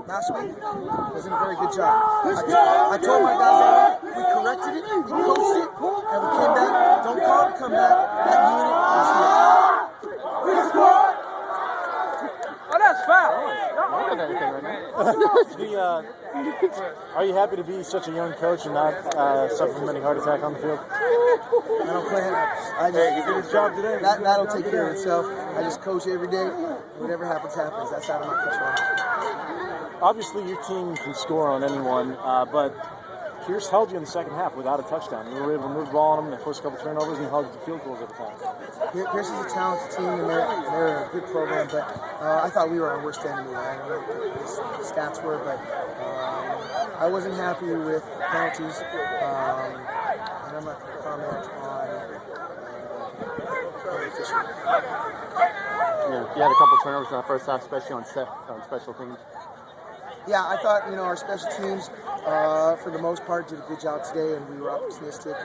Last week wasn't a very good job. I told my guys we corrected it, we coached it, and we came back. Don't call it a comeback. That unit is here. Oh, that's foul. Are you happy to be such a young coach and not suffer from any heart attack on the field? I don't plan. I just Good job today. that'll take care of itself. I just coach every day. Whatever happens, happens. That's out of my control. Obviously, your team can score on anyone, but Pierce held you in the second half without a touchdown. You were able to move the ball on him in the first couple turnovers, and he held the field goals at the time. Pierce is a talented team, and they're a good program, but I thought we were our worst enemy. I don't know what the stats were, but I wasn't happy with penalties, and I'm not going to comment on officiating. Yeah, you had a couple turnovers in the first half, especially on special teams. Yeah, I thought, our special teams, for the most part, did a good job today, and we were opportunistic.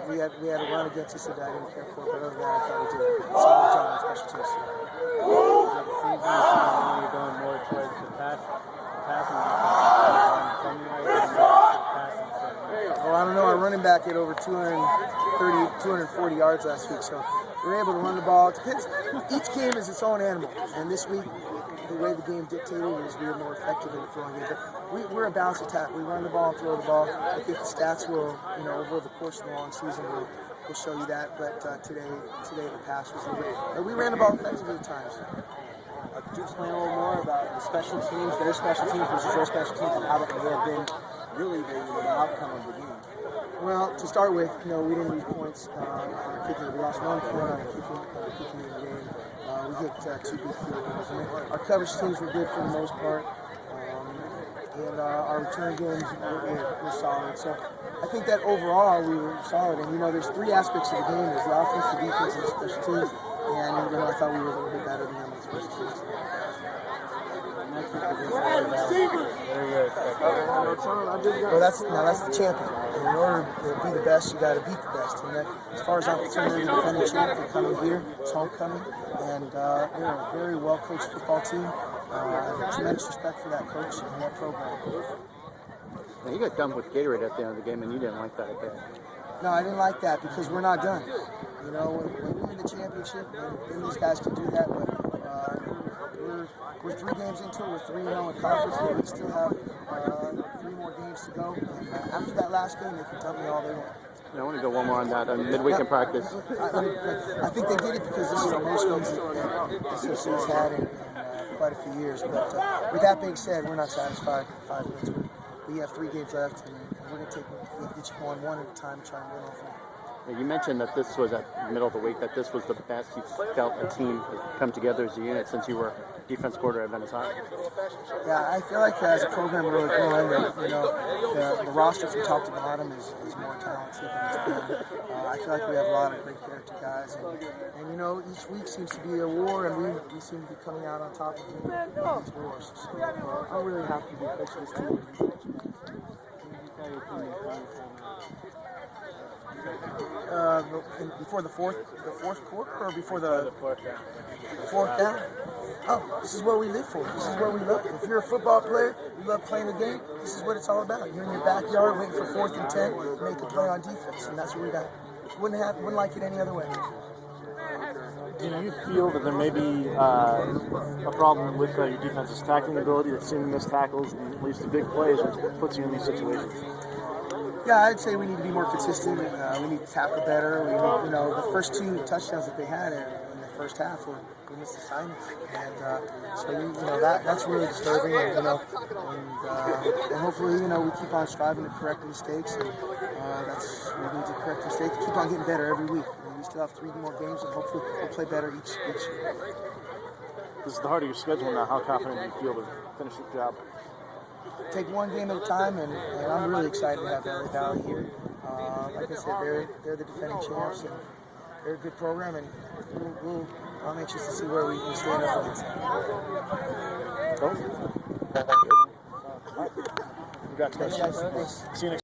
We had a run against us that I didn't care for, but other than that, I thought we did a solid job on special teams today. You're going more towards the passing. Well, I don't know. Our running back had over 240 yards last week, so we were able to run the ball. It depends. Each game is its own animal, and this week, the way the game dictated is we were more effective in the throwing game. But we're a balanced attack. We run the ball and throw the ball. I think the stats will, over the course of the long season, will show you that. But today the pass was a little bit. We ran the ball effectively at times. Could you explain a little more about the special teams, their special teams versus your special teams, and how that may have been really the outcome of the game? Well, to start with, we didn't lose points on our kicking. We lost 1 point on a kicking in the game. We hit 2 big field goals. Our coverage teams were good for the most part, and our return games were solid. So I think that overall we were solid. And there's 3 aspects of the game: there's the offense, the defense, and the special teams. And I thought we were a little bit better than them on the special teams. Well, that's the champion. And in order to be the best, you got to beat the best. And as far as I'm concerned, we're the defending champ. They're coming here. It's homecoming, and they're a very well-coached football team. I have tremendous respect for that coach and that program. Now, you got dumped with Gatorade at the end of the game, and you didn't like that at the end. No, I didn't like that because we're not done. When we win the championship, then these guys can do that. But we're 3 games into it. We're 3-0 in conference, but we still have 3 more games to go. And after that last game, they can tell me all they want. I want to go one more on that. Midweek in practice. I think they did it because this is the most wins that SMC has had in quite a few years. But with that being said, we're not satisfied with 5 wins. We have 3 games left, and we're going to take each one at a time and try and win off them. You mentioned that this was at the middle of the week, that this was the best you felt a team come together as a unit since you were defense coordinator at Venice High. Yeah, I feel like as a program we're really growing. The roster from top to bottom is more talented than it's been. I feel like we have a lot of great character guys, and each week seems to be a war, and we seem to be coming out on top of these wars. So I'm really happy to be coaching this team. Before the fourth quarter, or before the fourth down? Oh, this is what we live for. This is what we love. If you're a football player, you love playing the game, this is what it's all about. You're in your backyard waiting for 4th and 10, make a play on defense, and that's what we got. Wouldn't like it any other way. Do you feel that there may be a problem with your defense's tackling ability, that seeming missed tackles and at least the big plays, which puts you in these situations? Yeah, I'd say we need to be more consistent. We need to tackle better. The first 2 touchdowns that they had in the first half were missed assignments, and so that's really disturbing. And hopefully we keep on striving to correct the mistakes. And we need to correct the mistakes. Keep on getting better every week. And we still have 3 more games, and hopefully we'll play better each year. This is the heart of your schedule now. How confident do you feel to finish the job? Take 1 game at a time, and I'm really excited to have LA Valley here. Like I said, they're the defending champs, and they're a good program, and I'm anxious to see where we stand up against them. Congratulations. Thanks. See you next